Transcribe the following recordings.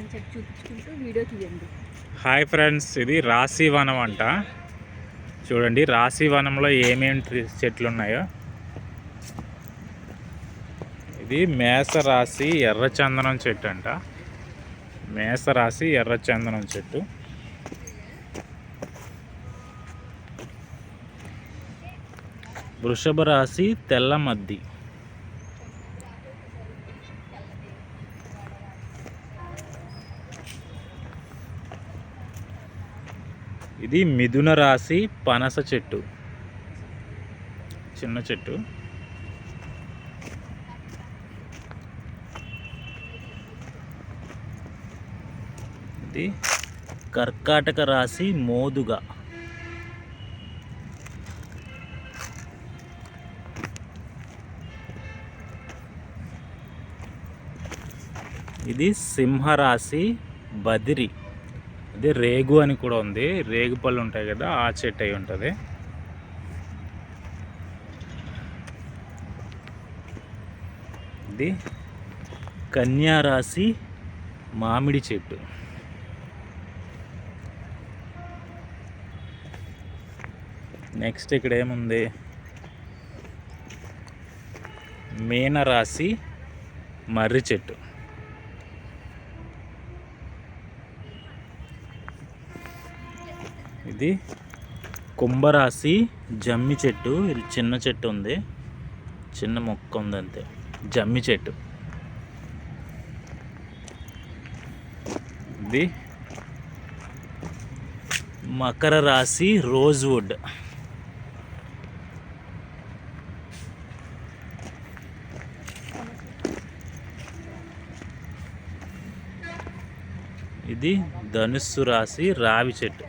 అని చెప్పి చూపించుకుంటూ వీడియో తీయండి. హాయ్ ఫ్రెండ్స్, ఇది రాశివనం అంట. చూడండి రాశివనంలో ఏమేమి చెట్లు ఉన్నాయో. ఇది మేషరాశి ఎర్రచందనం చెట్టు అంట. మేషరాశి ఎర్రచందనం చెట్టు. వృషభ రాశి తెల్లమద్ది. ఇది మిథున రాశి పనస చెట్టు, చిన్న చెట్టు. ఇది కర్కాటక రాశి మోదుగ. ఇది సింహరాశి బదిరి. ఇది రేగు అని కూడా ఉంది, రేగు పళ్ళు ఉంటాయి కదా, ఆ చెట్టు అయి ఉంటుంది. ఇది కన్యారాశి మామిడి చెట్టు. నెక్స్ట్ ఇక్కడ ఏముంది, మీనరాశి మర్రి చెట్టు. ఇది కుంభరాశి జమ్మి చెట్టు. ఇది చిన్న చెట్టు ఉంది, చిన్న మొక్క ఉంది అంతే, జమ్మి చెట్టు. ఇది మకర రాశి రోజ్వుడ్. ఇది ధనుస్సు రాశి రావి చెట్టు.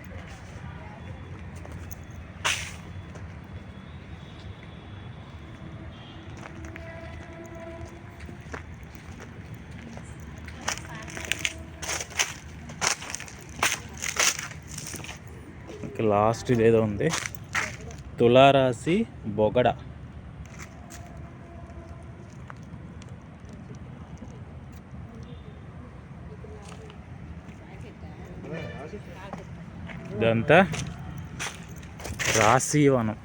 లాస్ట్ ఇదేదో ఉంది, తులారాశి బొగడ. ఇదంతా రాశివనం.